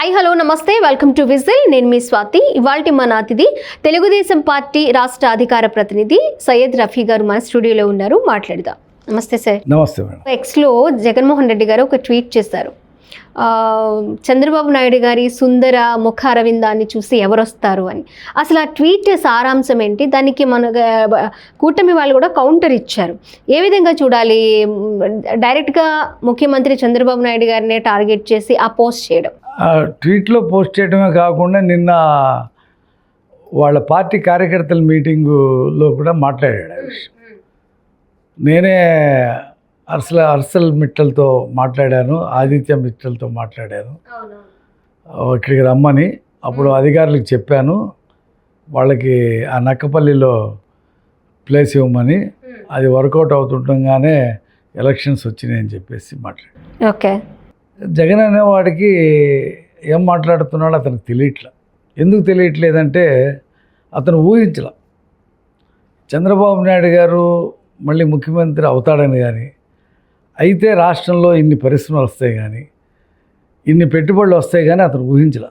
Hi hello నమస్తే welcome to whistle. నేను మీ స్వాతి. ఇవాల్టి మన అతిథి తెలుగుదేశం పార్టీ రాష్ట్ర అధికార ప్రతినిధి సయ్యద్ రఫీ గారు మన స్టూడియోలో ఉన్నారు. మాట్లాడదాం. నమస్తే సార్. నమస్తే మేడం. ఎక్స్లో జగన్మోహన్ రెడ్డి గారు ఒక ట్వీట్ చేశారు. చంద్రబాబు నాయుడు గారి సుందర ముఖ అరవిందాన్ని చూసి ఎవరొస్తారు అని. అసలు ఆ ట్వీట్ సారాంశం ఏంటి? దానికి మన కూటమి వాళ్ళు కూడా కౌంటర్ ఇచ్చారు. ఏ విధంగా చూడాలి? డైరెక్ట్గా ముఖ్యమంత్రి చంద్రబాబు నాయుడు గారినే టార్గెట్ చేసి ఆ పోస్ట్ చేయడం, ట్వీట్లో పోస్ట్ చేయడమే కాకుండా నిన్న వాళ్ళ పార్టీ కార్యకర్తల మీటింగులో కూడా మాట్లాడాడు ఆ విషయం. నేనే హర్షల్ మిట్టల్తో మాట్లాడాను, ఆదిత్య మిట్టల్తో మాట్లాడాను ఇక్కడికి రమ్మని. అప్పుడు అధికారులకు చెప్పాను వాళ్ళకి ఆ నక్కపల్లిలో ప్లేస్ ఇవ్వమని. అది వర్కౌట్ అవుతుండగానే ఎలక్షన్స్ వచ్చినాయని చెప్పేసి మాట్లాడాను. ఓకే. జగన్ అనేవాడికి ఏం మాట్లాడుతున్నాడో అతనికి తెలియట్లే. ఎందుకు తెలియట్లేదంటే అతను ఊహించలే చంద్రబాబు నాయుడు గారు మళ్ళీ ముఖ్యమంత్రి అవుతాడని, కానీ అయితే రాష్ట్రంలో ఇన్ని పరిశ్రమలు వస్తాయి కానీ, ఇన్ని పెట్టుబడులు వస్తాయి కానీ అతను ఊహించలే.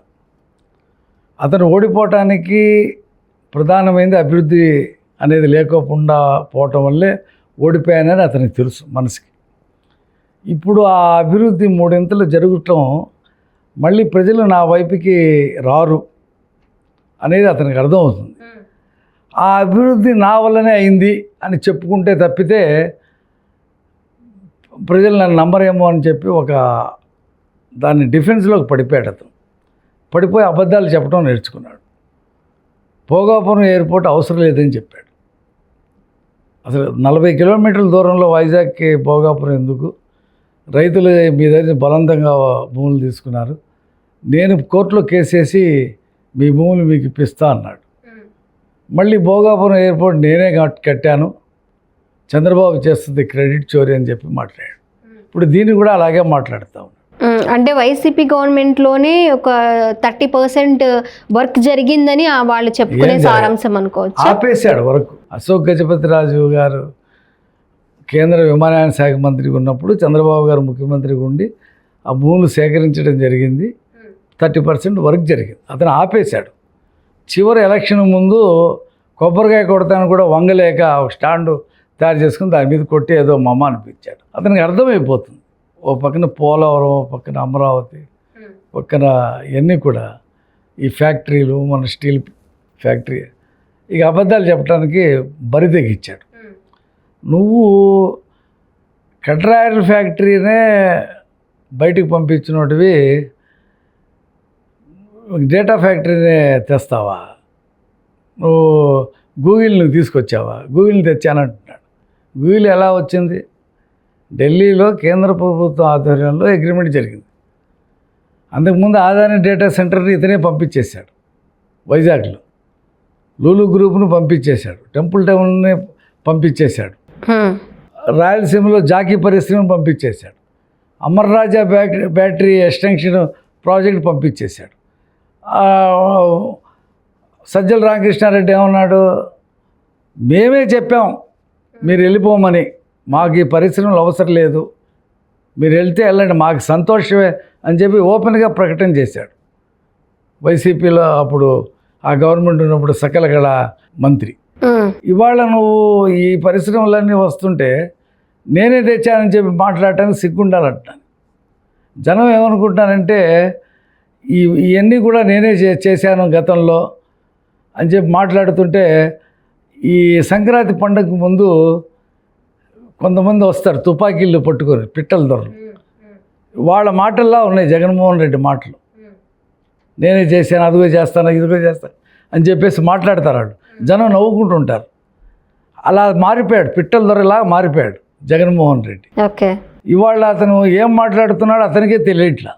అతను ఓడిపోవటానికి ప్రధానమైనది అభివృద్ధి అనేది లేకుండా పోవటం వల్లే ఓడిపోయానని అతనికి తెలుసు మనసుకి. ఇప్పుడు ఆ అభివృద్ధి మూడింతలు జరగటం మళ్ళీ ప్రజలు నా వైపుకి రారు అనేది అతనికి అర్థమవుతుంది. ఆ అభివృద్ధి నా వల్లనే అయింది అని చెప్పుకుంటే తప్పితే ప్రజలు నన్ను నమ్మరేమో అని చెప్పి దాన్ని డిఫెన్స్లోకి పడిపోయాడు. అతను పడిపోయి అబద్ధాలు చెప్పడం నేర్చుకున్నాడు. భోగాపురం ఎయిర్పోర్ట్ అవసరం లేదని చెప్పాడు. అసలు 40 కిలోమీటర్ల దూరంలో వైజాగ్కి భోగాపురం ఎందుకు? రైతులు మీ దగ్గర బలవంతంగా భూములు తీసుకున్నారు, నేను కోర్టులో కేసేసి మీ భూములు మీకు ఇప్పిస్తా అన్నాడు. మళ్ళీ భోగాపురం ఎయిర్పోర్ట్ నేనే కట్టాను, చంద్రబాబు చేస్తుంది క్రెడిట్ చోరీ అని చెప్పి మాట్లాడాడు. ఇప్పుడు దీన్ని కూడా అలాగే మాట్లాడుతూ ఉన్నాడు. అంటే వైసీపీ గవర్నమెంట్లోనే ఒక 30% వర్క్ జరిగిందని వాళ్ళు చెప్పుకునే సారాంశం అనుకోవచ్చు. ఆపేశాడు వర్క్. అశోక్ గజపతిరాజు గారు కేంద్ర విమానయాన శాఖ మంత్రిగా ఉన్నప్పుడు చంద్రబాబు గారు ముఖ్యమంత్రిగా ఉండి ఆ భూములు సేకరించడం జరిగింది. 30% వర్క్ జరిగింది. అతను ఆపేశాడు. చివరి ఎలక్షన్ ముందు కొబ్బరికాయ కొడతాను కూడా వంగలేక ఒక స్టాండు తయారు చేసుకుని దాని మీద కొట్టి ఏదో మమ్మ అనిపించాడు. అతనికి అర్థమైపోతుంది. ఓ పక్కన పోలవరం, ఓ పక్కన అమరావతి, పక్కన ఇవన్నీ కూడా ఈ ఫ్యాక్టరీలు, మన స్టీల్ ఫ్యాక్టరీ, ఇక అబద్ధాలు చెప్పడానికి బరి తెగించాడు. నువ్వు కట్రాయర్ ఫ్యాక్టరీనే బయటికి పంపించినోటివి డేటా ఫ్యాక్టరీనే తెస్తావా? నువ్వు గూగుల్ని తీసుకొచ్చావా? గూగుల్ని తెచ్చానంటున్నాడు. గూగుల్ ఎలా వచ్చింది? ఢిల్లీలో కేంద్ర ప్రభుత్వం ఆధ్వర్యంలో అగ్రిమెంట్ జరిగింది. అంతకుముందు ఆదాని డేటా సెంటర్ని ఇతనే పంపించేశాడు. వైజాగ్లో లూలు గ్రూప్ను పంపించేశాడు, టెంపుల్ టౌన్ని పంపించేశాడు, రాయలసీమలో జాకీ పరిశ్రమను పంపించేశాడు, Amar Raja battery extension project పంపించేశాడు. సజ్జల రామకృష్ణారెడ్డి ఏమన్నాడు? మేమే చెప్పాం మీరు వెళ్ళిపోమని, మాకు ఈ పరిశ్రమలు అవసరం లేదు, మీరు వెళ్తే వెళ్ళండి, మాకు సంతోషమే అని చెప్పి ఓపెన్గా ప్రకటన చేశాడు. వైసీపీలో అప్పుడు ఆ గవర్నమెంట్ ఉన్నప్పుడు సకల కళ మంత్రి. ఇవాళ నువ్వు ఈ పరిశ్రమలన్నీ వస్తుంటే నేనే తెచ్చానని చెప్పి మాట్లాడటానికి సిగ్గుండాలంటున్నాను. జనం ఏమనుకుంటున్నానంటే ఇవన్నీ కూడా నేనే చేశాను గతంలో అని చెప్పి మాట్లాడుతుంటే, ఈ సంక్రాంతి పండుగకు ముందు కొంతమంది వస్తారు తుపాకీళ్ళు పట్టుకొని, పిట్టల దొరలు. వాళ్ళ మాటల్లా ఉన్నాయి జగన్మోహన్ రెడ్డి మాటలు. నేనే చేశాను, అదిగో చేస్తాను, ఇదిగో చేస్తాను అని చెప్పేసి మాట్లాడతారు వాళ్ళు. జనం నవ్వుకుంటుంటారు. అలా మారిపోయాడు, పిట్టల దొరలా మారిపోయాడు జగన్మోహన్ రెడ్డి. ఓకే. ఇవాళ అతను ఏం మాట్లాడుతున్నాడో అతనికే తెలియట్లా.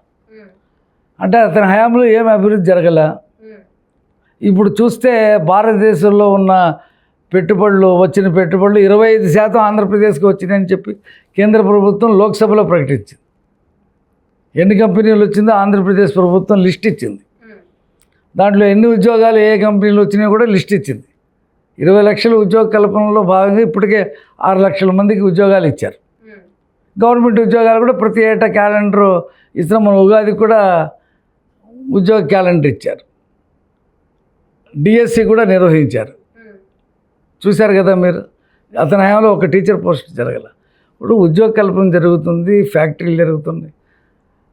అంటే అతని హయాంలో ఏం అభివృద్ధి జరగల. ఇప్పుడు చూస్తే భారతదేశంలో ఉన్న వచ్చిన పెట్టుబడులు 25% ఆంధ్రప్రదేశ్కి వచ్చినాయని చెప్పి కేంద్ర ప్రభుత్వం లోక్సభలో ప్రకటించింది. ఎన్ని కంపెనీలు వచ్చిందో ఆంధ్రప్రదేశ్ ప్రభుత్వం లిస్ట్ ఇచ్చింది. దాంట్లో ఎన్ని ఉద్యోగాలు ఏ కంపెనీలు వచ్చినాయో కూడా లిస్ట్ ఇచ్చింది. 20 లక్షల ఉద్యోగ కల్పనలో భాగంగా ఇప్పటికే 6 లక్షల మందికి ఉద్యోగాలు ఇచ్చారు. గవర్నమెంట్ ఉద్యోగాలు కూడా ప్రతి ఏటా క్యాలెండర్ ఇస్తున్నాం. మన ఉగాది కూడా ఉద్యోగ క్యాలెండర్ ఇచ్చారు, డిఎస్సి కూడా నిర్వహించారు. చూశారు కదా మీరు. అతని హయాంలో ఒక టీచర్ పోస్ట్ జరగల. ఇప్పుడు ఉద్యోగ కల్పన జరుగుతుంది, ఫ్యాక్టరీలు జరుగుతుంది.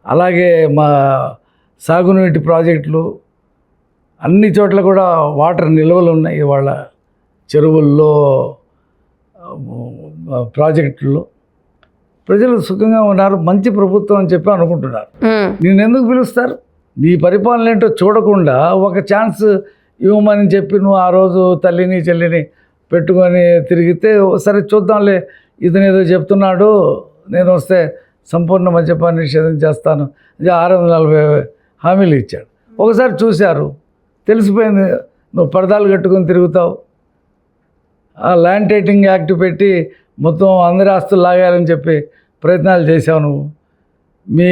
అలాగే మా సాగునీటి ప్రాజెక్టులు అన్ని చోట్ల కూడా వాటర్ నిల్వలు ఉన్నాయి. ఇవాళ చెరువుల్లో, ప్రాజెక్టుల్లో ప్రజలు సుఖంగా ఉన్నారు. మంచి ప్రభుత్వం అని చెప్పి అనుకుంటున్నారు. నేను ఎందుకు పిలుస్తారు? నీ పరిపాలన ఏంటో చూడకుండా ఒక ఛాన్స్ ఇవ్వమని చెప్పి నువ్వు ఆ రోజు తల్లిని చెల్లిని పెట్టుకొని తిరిగితే సరే చూద్దాంలే, ఇతను ఏదో చెప్తున్నాడు, నేను వస్తే సంపూర్ణ మద్యపాన నిషేధం చేస్తాను, 640 హామీలు ఇచ్చాడు. ఒకసారి చూశారు, తెలిసిపోయింది నువ్వు పరదాలు కట్టుకొని తిరుగుతావు. ఆ ల్యాండ్ టైటింగ్ యాక్ట్ పెట్టి మొత్తం అందరి ఆస్తులు లాగాలని చెప్పి ప్రయత్నాలు చేశావు నువ్వు. మీ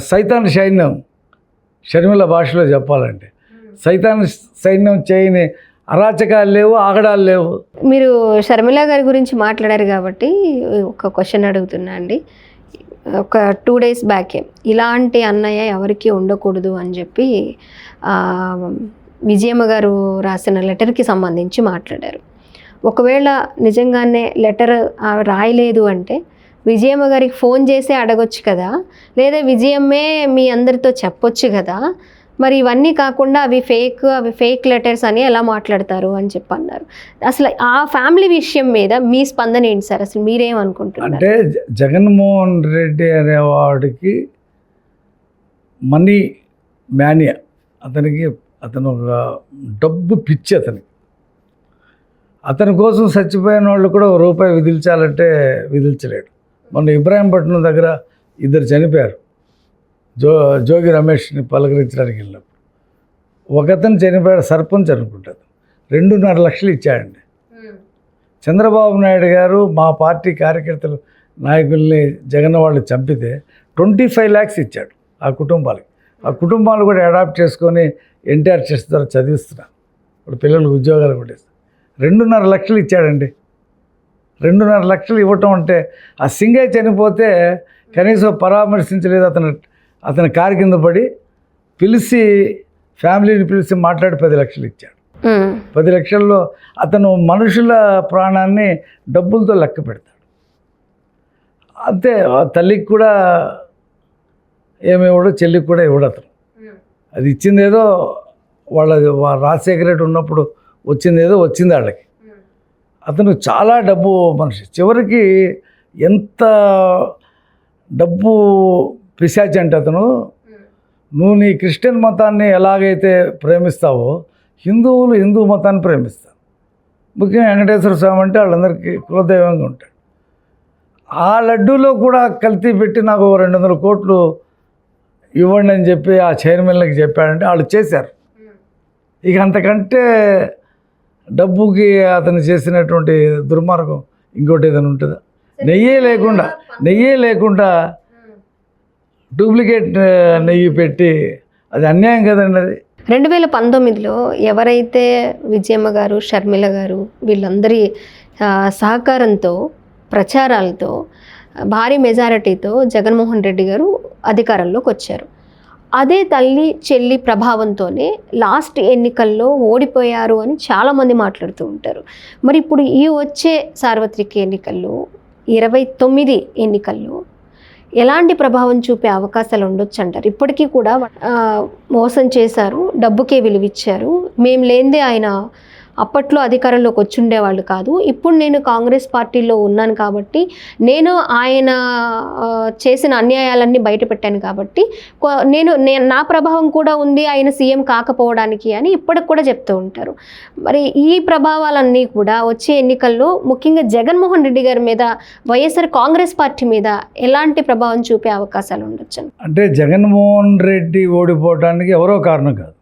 సైతాన్ సైన్యం, షర్మిల భాషలో చెప్పాలంటే సైతాన్ సైన్యం చేయని అరాచకాలు లేవు, ఆగడాలు లేవు. మీరు షర్మిల గారి గురించి మాట్లాడారు కాబట్టి ఒక క్వశ్చన్ అడుగుతున్నా అండి. ఒక 2 days బ్యాకే ఇలాంటి అన్నయ్య ఎవరికి ఉండకూడదు అని చెప్పి విజయమ్మ గారు రాసిన లెటర్కి సంబంధించి మాట్లాడారు. ఒకవేళ నిజంగానే లెటర్ రాయలేదు అంటే విజయమ్మ గారికి ఫోన్ చేసి అడగొచ్చు కదా, లేదా విజయమ్మే మీ అందరితో చెప్పొచ్చు కదా. మరి ఇవన్నీ కాకుండా అవి ఫేక్ లెటర్స్ అని ఎలా మాట్లాడతారు అని చెప్పి అన్నారు. అసలు ఆ ఫ్యామిలీ విషయం మీద మీ స్పందన ఏంటి సార్? అసలు మీరేమనుకుంటున్నారు? అంటే జగన్మోహన్ రెడ్డి అనేవాడికి మనీ మ్యానియా, అతను ఒక డబ్బు పిచ్చి అతని కోసం చచ్చిపోయిన వాళ్ళు కూడా ₹1 విధించాలంటే విధించలేడు. మొన్న ఇబ్రాహీంపట్నం దగ్గర 2 చనిపోయారు. జోగి రమేష్ని పలకరించడానికి వెళ్ళినప్పుడు ఒకతను చనిపోయాడు, సర్పంచ్ అనుకుంటారు. 2.5 లక్షలు ఇచ్చాడండి. చంద్రబాబు నాయుడు గారు మా పార్టీ కార్యకర్తలు నాయకుల్ని జగన్ వాళ్ళు చంపితే 25 lakhs ఇచ్చాడు ఆ కుటుంబాలకి. ఆ కుటుంబాలు కూడా అడాప్ట్ చేసుకొని ఎన్టీఆర్ ట్రస్ట్ ద్వారా చదివిస్తున్నారు. ఇప్పుడు పిల్లలకు ఉద్యోగాలు కూడా ఇస్తారు. 2.5 లక్షలు ఇచ్చాడండి. 2.5 లక్షలు ఇవ్వటం అంటే ఆ సింగయ్య చనిపోతే కనీసం పరామర్శించలేదు. అతని కారు కింద పడి పిలిచి ఫ్యామిలీని పిలిచి మాట్లాడి 10 లక్షలు ఇచ్చాడు. 10 లక్షల్లో అతను మనుషుల ప్రాణాన్ని డబ్బులతో లెక్క పెడతాడు. అంతే. తల్లికి కూడా ఏమి ఇవ్వడు, చెల్లికి కూడా ఇవ్వడు అతను. అది ఇచ్చిందేదో వాళ్ళ రాజశేఖర రెడ్డి ఉన్నప్పుడు వచ్చిందేదో వచ్చింది వాళ్ళకి. అతను చాలా డబ్బు మనిషి. చివరికి ఎంత డబ్బు పిశాచి అంటే అతను, నువ్వు నీ క్రిస్టియన్ మతాన్ని ఎలాగైతే ప్రేమిస్తావో హిందువులు హిందూ మతాన్ని ప్రేమిస్తారు. ముఖ్యంగా వెంకటేశ్వర స్వామి అంటే వాళ్ళందరికీ కులదైవంగా ఉంటాడు. ఆ లడ్డూలో కూడా కల్తీ పెట్టి నాకు 200 కోట్లు ఇవ్వండి అని చెప్పి ఆ చైర్మన్లకి చెప్పాడంటే వాళ్ళు చేశారు. ఇక అంతకంటే డబ్బుకి అతను చేసినటువంటి దుర్మార్గం ఇంకోటి ఏదైనా ఉంటుందా? నెయ్యే లేకుండా డూప్లికేట్ నెయ్యి పెట్టి, అది అన్యాయం కదండి. అది 2019లో ఎవరైతే విజయమ్మ గారు, షర్మిల గారు వీళ్ళందరి సహకారంతో, ప్రచారాలతో, భారీ మెజారిటీతో జగన్మోహన్ రెడ్డి గారు అధికారంలోకి వచ్చారు. అదే తల్లి చెల్లి ప్రభావంతోనే లాస్ట్ ఎన్నికల్లో ఓడిపోయారు అని చాలామంది మాట్లాడుతూ ఉంటారు. మరి ఇప్పుడు ఈ వచ్చే సార్వత్రిక ఎన్నికల్లో 29 ఎన్నికల్లో ఎలాంటి ప్రభావం చూపే అవకాశాలు ఉండొచ్చు అంటారు? ఇప్పటికీ కూడా మోసం చేశారు, డబ్బుకే విలువిచ్చారు, మేము లేనిదే ఆయన అప్పట్లో అధికారంలోకి వచ్చుండేవాళ్ళు కాదు, ఇప్పుడు నేను కాంగ్రెస్ పార్టీలో ఉన్నాను కాబట్టి, నేను ఆయన చేసిన అన్యాయాలన్నీ బయట పెట్టాను కాబట్టి నా ప్రభావం కూడా ఉంది ఆయన సీఎం కాకపోవడానికి అని ఇప్పటికి కూడా చెప్తూ ఉంటారు. మరి ఈ ప్రభావాలన్నీ కూడా వచ్చే ఎన్నికల్లో ముఖ్యంగా జగన్మోహన్ రెడ్డి గారి మీద, వైఎస్ఆర్ కాంగ్రెస్ పార్టీ మీద ఎలాంటి ప్రభావం చూపే అవకాశాలు ఉండొచ్చు? అంటే జగన్మోహన్ రెడ్డి ఓడిపోవడానికి ఎవరో కారణం కాదు,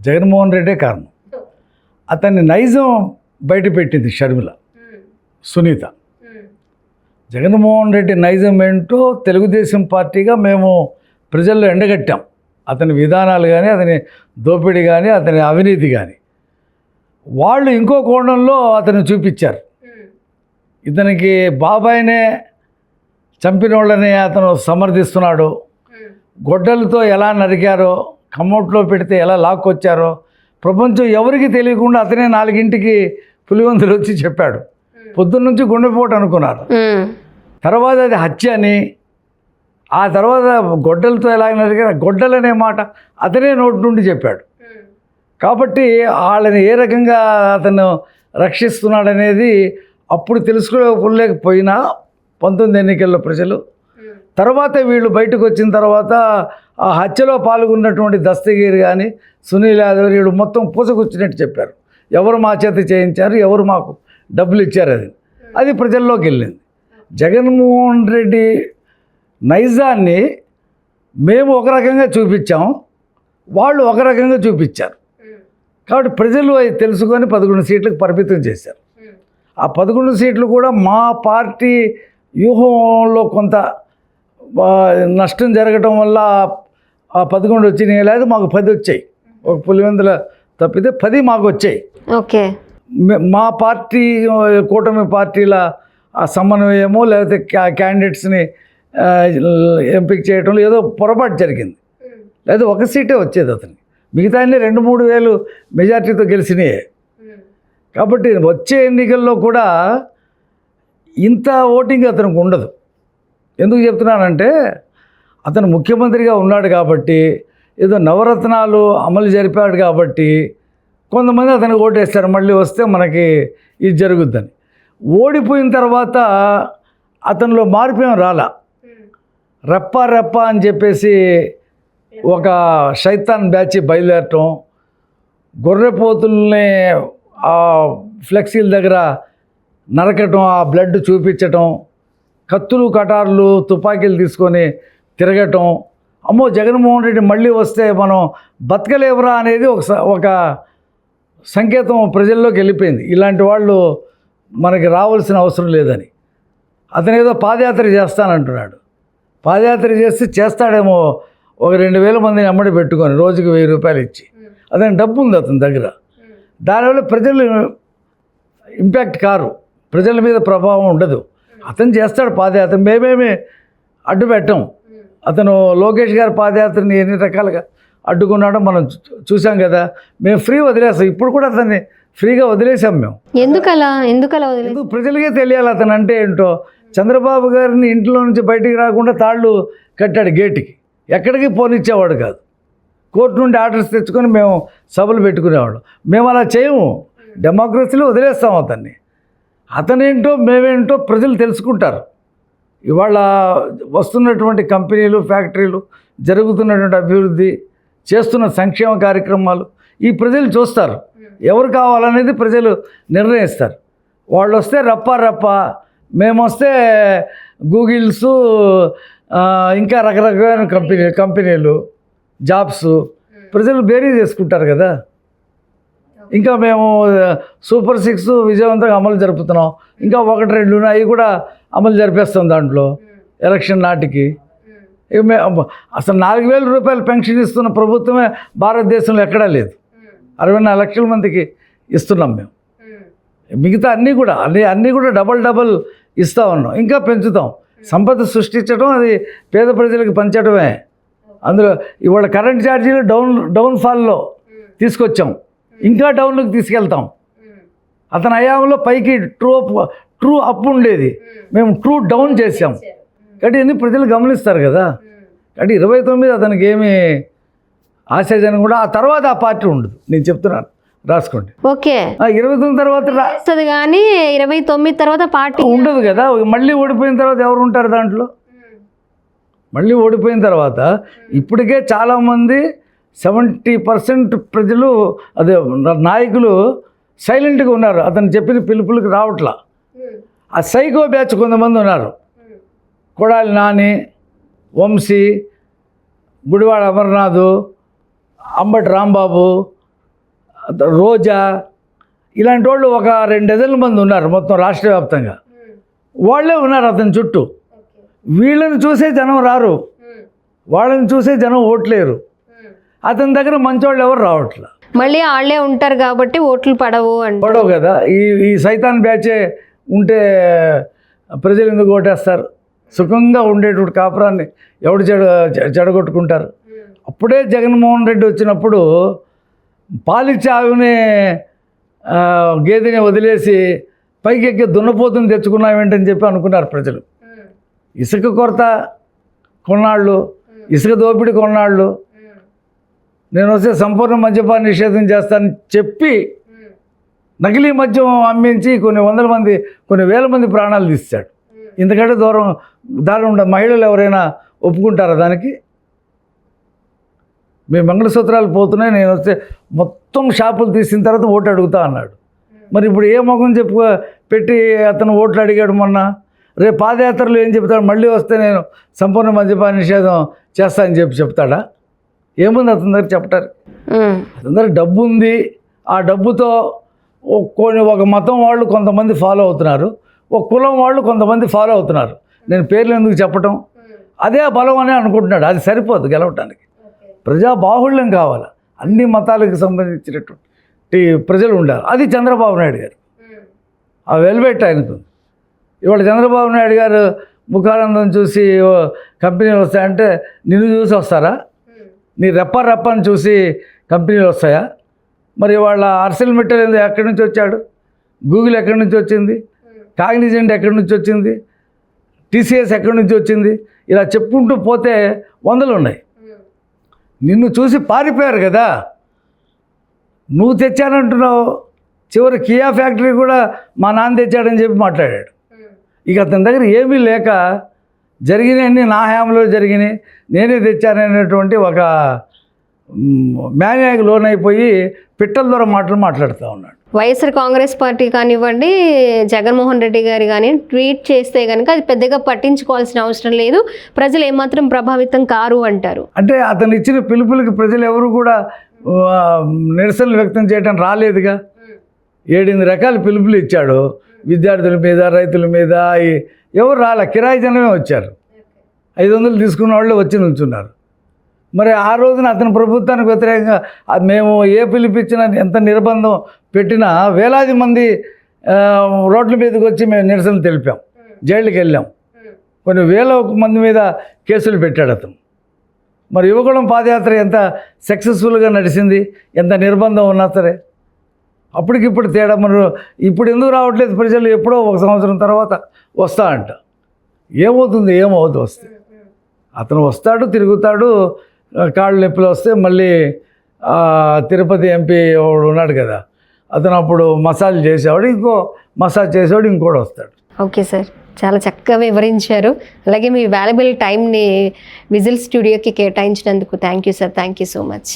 జగన్మోహన్ రెడ్డే కారణం. అతన్ని నైజం బయట పెట్టింది షర్మిల, సునీత. జగన్మోహన్ రెడ్డి నైజం ఏంటో తెలుగుదేశం పార్టీగా మేము ప్రజల్లో ఎండగట్టాం. అతని విధానాలు కానీ, అతని దోపిడీ కానీ, అతని అవినీతి కానీ. వాళ్ళు ఇంకో కోణంలో అతను చూపించారు. ఇతనికి బాబాయినే చంపిన వాళ్ళని అతను సమర్థిస్తున్నాడు, గొడ్డలతో ఎలా నరికారో, కమ్మోట్లో పెడితే ఎలా లాక్కొచ్చారో ప్రపంచం ఎవరికి తెలియకుండా అతనే 4ంటికి పులివెందులు వచ్చి చెప్పాడు. పొద్దున్న నుంచి గుండెపోటు అనుకున్నారు. తర్వాత అది హత్య అని, ఆ తర్వాత గొడ్డలతో ఎలా నరికారు, గొడ్డలనే మాట అతనే నోటి నుండి చెప్పాడు. కాబట్టి వాళ్ళని ఏ రకంగా అతను రక్షిస్తున్నాడనేది అప్పుడు తెలుసుకోలేకపోయినా 19 ఎన్నికల్లో ప్రజలు, తర్వాత వీళ్ళు బయటకు వచ్చిన తర్వాత ఆ హత్యలో పాల్గొన్నటువంటి దస్తగిరి కానీ సునీల్ యాదవ్ వీళ్ళు మొత్తం పూసకొచ్చినట్టు చెప్పారు. ఎవరు మా చేత చేయించారు, ఎవరు మాకు డబ్బులు ఇచ్చారు, అది ప్రజల్లోకి వెళ్ళింది. జగన్మోహన్ రెడ్డి నైజాన్ని మేము ఒక రకంగా చూపించాం, వాళ్ళు ఒక రకంగా చూపించారు. కాబట్టి ప్రజలు అది తెలుసుకొని 11 సీట్లకు పరిమితం చేశారు. ఆ 11 సీట్లు కూడా మా పార్టీ వ్యూహంలో కొంత నష్టం జరగటం వల్ల ఆ 11 వచ్చినాయి, లేదా మాకు 10 వచ్చాయి. ఒక పులివెందుల తప్పితే 10 మాకు వచ్చాయి. ఓకే, మా పార్టీ కూటమి పార్టీల ఆ సమన్వయమో లేకపోతే క్యాండిడేట్స్ని ఎంపిక చేయటంలో ఏదో పొరపాటు జరిగింది, లేదా ఒక సీటే వచ్చేది అతనికి. మిగతా అన్ని 2-3 వేలు మెజార్టీతో గెలిచినాయే. కాబట్టి వచ్చే ఎన్నికల్లో కూడా ఇంత ఓటింగ్ అతనికి ఉండదు. ఎందుకు చెప్తున్నానంటే అతను ముఖ్యమంత్రిగా ఉన్నాడు కాబట్టి, ఏదో నవరత్నాలు అమలు జరిపాడు కాబట్టి కొంతమంది అతనికి ఓటేస్తారు, మళ్ళీ వస్తే మనకి ఇది జరుగుద్దని. ఓడిపోయిన తర్వాత అతనిలో మార్పు ఏం రాలా. రెప్ప అని చెప్పేసి ఒక శైతాన్ బ్యాచ్ బయలుదేరటం, గొర్రెపోతుల్ని ఆ ఫ్లెక్సీల దగ్గర నరకటం, ఆ బ్లడ్ చూపించటం, కత్తులు కటార్లు తుపాకీలు తీసుకొని తిరగటం. అమ్మో జగన్మోహన్ రెడ్డి మళ్ళీ వస్తే మనం బతకలేవరా అనేది ఒక సంకేతం ప్రజల్లోకి వెళ్ళిపోయింది. ఇలాంటి వాళ్ళు మనకి రావాల్సిన అవసరం లేదని. అతను ఏదో పాదయాత్ర చేస్తానంటున్నాడు. పాదయాత్ర చేస్తాడేమో ఒక 2,000 మందిని అమ్మడి పెట్టుకొని రోజుకి 1,000 రూపాయలు ఇచ్చి. అతనికి డబ్బు ఉంది అతని దగ్గర. దానివల్ల ప్రజలు ఇంపాక్ట్ కారు, ప్రజల మీద ప్రభావం ఉండదు. అతను చేస్తాడు పాదయాత్ర, మేమేమి అడ్డు పెట్టాం. అతను లోకేష్ గారి పాదయాత్రని ఎన్ని రకాలుగా అడ్డుకున్నాడో మనం చూసాం కదా. మేము ఫ్రీ వదిలేస్తాం, ఇప్పుడు కూడా అతన్ని ఫ్రీగా వదిలేసాం మేము. ఎందుకు ప్రజలకే తెలియాలి అతను అంటే ఏంటో. చంద్రబాబు గారిని ఇంట్లో నుంచి బయటికి రాకుండా తాళ్ళు కట్టాడు గేటుకి, ఎక్కడికి పోనిచ్చేవాడు కాదు. కోర్టు నుండి ఆర్డర్స్ తెచ్చుకొని మేము సభలు పెట్టుకునేవాడు. మేము అలా చేయము, డెమోక్రసీలో వదిలేస్తాం అతన్ని. అతనేంటో మేమేంటో ప్రజలు తెలుసుకుంటారు. ఇవాళ వస్తున్నటువంటి కంపెనీలు, ఫ్యాక్టరీలు, జరుగుతున్నటువంటి అభివృద్ధి, చేస్తున్న సంక్షేమ కార్యక్రమాలు ఈ ప్రజలు చూస్తారు. ఎవరు కావాలనేది ప్రజలు నిర్ణయిస్తారు. వాళ్ళు వస్తే రప్ప, మేము వస్తే గూగిల్స్, ఇంకా రకరకాల కంపెనీలు, జాబ్స్ ప్రజలు బేరీ చేసుకుంటారు కదా. ఇంకా మేము సూపర్ 6 విజయవంతంగా అమలు జరుపుతున్నాం. ఇంకా 1-2 అవి కూడా అమలు జరిపేస్తాం దాంట్లో ఎలక్షన్ నాటికి. అసలు 4,000 రూపాయలు పెన్షన్ ఇస్తున్న ప్రభుత్వమే భారతదేశంలో ఎక్కడా లేదు. 64 లక్షల మందికి ఇస్తున్నాం మేము. మిగతా అన్నీ కూడా డబల్ ఇస్తూ ఉన్నాం, ఇంకా పెంచుతాం. సంపద సృష్టించడం, అది పేద ప్రజలకు పంచడమే. అందులో ఇవాళ కరెంట్ ఛార్జీలు డౌన్ఫాల్లో తీసుకొచ్చాం, ఇంకా డౌన్లోకి తీసుకెళ్తాం. అతని హయాంలో పైకి ట్రూ అప్ ఉండేది, మేము ట్రూ డౌన్ చేసాం. కాబట్టి అన్ని ప్రజలు గమనిస్తారు కదా. కాబట్టి 29 అతనికి ఏమి ఆశాజనం కూడా. ఆ తర్వాత ఆ పార్టీ ఉండదు, నేను చెప్తున్నాను, రాసుకోండి. ఓకే, 29 తర్వాత వస్తుంది కానీ 29 తర్వాత పార్టీ ఉండదు కదా. మళ్ళీ ఓడిపోయిన తర్వాత ఎవరు ఉంటారు దాంట్లో? మళ్ళీ ఓడిపోయిన తర్వాత ఇప్పటికే చాలామంది 70% ప్రజలు, అదే నాయకులు సైలెంట్గా ఉన్నారు. అతను చెప్పిన పిలుపులకు రావట్లా. ఆ సైకో బ్యాచ్ కొంతమంది ఉన్నారు. కొడాలి నాని, వంశీ, గుడివాడ అమర్నాథ్, అంబటి రాంబాబు, రోజా, ఇలాంటి వాళ్ళు ఒక 2 డజన్ల మంది ఉన్నారు మొత్తం రాష్ట్ర వ్యాప్తంగా. వాళ్ళే ఉన్నారు అతని చుట్టూ. వీళ్ళని చూసే జనం రారు, వాళ్ళని చూసే జనం ఓట్లేరు. అతని దగ్గర మంచోళ్ళు ఎవరు రావట్లా. మళ్ళీ వాళ్ళే ఉంటారు కాబట్టి ఓట్లు పడవు కదా. ఈ సైతాన్ బ్యాచే ఉంటే ప్రజలు ఎందుకు ఓటేస్తారు? సుఖంగా ఉండేటువంటి కాపురాన్ని ఎవడు చెడగొట్టుకుంటారు? అప్పుడే జగన్మోహన్ రెడ్డి వచ్చినప్పుడు పాలిచ్చే ఆవునే గేదెని వదిలేసి పైకెక్కి దున్నపోతుని తెచ్చుకున్నామేంటని చెప్పి అనుకున్నారు ప్రజలు. ఇసుక కొరత కొన్నాళ్ళు, ఇసుక దోపిడీ కొన్నాళ్ళు, నేను వస్తే సంపూర్ణ మద్యపాన నిషేధం చేస్తానని చెప్పి నకిలీ మద్యం అమ్మించి కొన్ని వందల మంది, కొన్ని వేల మంది ప్రాణాలు తీస్తాడు. ఇంతకంటే దాని ఉండే మహిళలు ఎవరైనా ఒప్పుకుంటారా దానికి? మీ మంగళసూత్రాలు పోతున్నాయి, నేను వస్తే మొత్తం షాపులు తీసిన తర్వాత ఓటు అడుగుతా అన్నాడు. మరి ఇప్పుడు ఏ మొఖం పెట్టి అతను ఓట్లు అడిగాడు మొన్న? రేపు పాదయాత్రలు ఏం చెప్తాడు? మళ్ళీ వస్తే నేను సంపూర్ణ మద్యపాన నిషేధం చేస్తానని చెప్తాడా? ఏముంది అతని దగ్గర చెప్పటారు? అతని దగ్గర డబ్బు ఉంది. ఆ డబ్బుతో ఒక మతం వాళ్ళు కొంతమంది ఫాలో అవుతున్నారు, ఒక కులం వాళ్ళు కొంతమంది ఫాలో అవుతున్నారు. నేను పేర్లు ఎందుకు చెప్పటం? అదే బలం అని అనుకుంటున్నాడు. అది సరిపోదు గెలవటానికి. ప్రజా బాహుళ్యం కావాలి, అన్ని మతాలకు సంబంధించినటువంటి ప్రజలు ఉండాలి. అది చంద్రబాబు నాయుడు గారు ఆ వెల్వెట్ ఆయనకు. ఇవాళ చంద్రబాబు నాయుడు గారు ముఖానందం చూసి కంపెనీలు వస్తాయంటే నిన్ను చూసి వస్తారా? నీ రెప్పని చూసి కంపెనీలు వస్తాయా? మరి వాళ్ళ అర్సెల్ మెటల్ ఎక్కడి నుంచి వచ్చాడు? గూగుల్ ఎక్కడి నుంచి వచ్చింది? కాగ్నిజెంట్ ఎక్కడి నుంచి వచ్చింది? టీసీఎస్ ఎక్కడి నుంచి వచ్చింది? ఇలా చెప్పుకుంటూ పోతే వందలు ఉన్నాయి. నిన్ను చూసి పారిపోయారు కదా. నువ్వు తెచ్చానంటున్నావు. చివరి కియా ఫ్యాక్టరీ కూడా మా నాన్న తెచ్చాడని చెప్పి మాట్లాడాడు. ఇక అతని దగ్గర ఏమీ లేక జరిగినాయన్నీ నా హయాంలో జరిగినాయి, నేనే తెచ్చాననేటువంటి ఒక మేనియాకి లోనైపోయి పిట్టల ద్వారా మాట్లాడుతూ ఉన్నాడు. వైఎస్ఆర్ కాంగ్రెస్ పార్టీ కానివ్వండి, జగన్మోహన్ రెడ్డి గారు కానీ ట్వీట్ చేస్తే కనుక అది పెద్దగా పట్టించుకోవాల్సిన అవసరం లేదు, ప్రజలు ఏమాత్రం ప్రభావితం కారు అంటారు. అంటే అతను ఇచ్చిన పిలుపులకి ప్రజలు ఎవరు కూడా నిరసనలు వ్యక్తం చేయడం రాలేదుగా. 7 రకాల పిలుపులు ఇచ్చాడు. విద్యార్థుల మీద, రైతుల మీద ఎవరు రాలే. కిరాయి జనమే వచ్చారు. 500 తీసుకున్న వాళ్ళు వచ్చి నిల్చున్నారు. మరి ఆ రోజున అతని ప్రభుత్వానికి వ్యతిరేకంగా మేము ఏ పిలిపించినా, ఎంత నిర్బంధం పెట్టినా వేలాది మంది రోడ్ల మీదకి వచ్చి మేము నిరసనలు తెలిపాం, జైళ్ళకి వెళ్ళాం. కొన్ని వేల మంది మీద కేసులు పెట్టాడు అతను. మరి యువకులం పాదయాత్ర ఎంత సక్సెస్ఫుల్గా నడిచింది, ఎంత నిర్బంధం ఉన్నా సరే. అప్పటికిప్పుడు తేడా. మరి ఇప్పుడు ఎందుకు రావట్లేదు ప్రజలు? ఎప్పుడో 1 సంవత్సరం తర్వాత వస్తా అంట. ఏమవుతుంది వస్తే? అతను వస్తాడు, తిరుగుతాడు, కాళ్ళు నొప్పులు వస్తే మళ్ళీ తిరుపతి ఎంపీ వాడు ఉన్నాడు కదా, అతను అప్పుడు మసాజ్ చేసేవాడు, మసాజ్ చేసేవాడు ఇంకోటి వస్తాడు. ఓకే సార్, చాలా చక్కగా వివరించారు. అలాగే మీ వాల్యుబుల్ టైంని విజిల్ స్టూడియోకి కేటాయించినందుకు thank you sir. Thank you so much.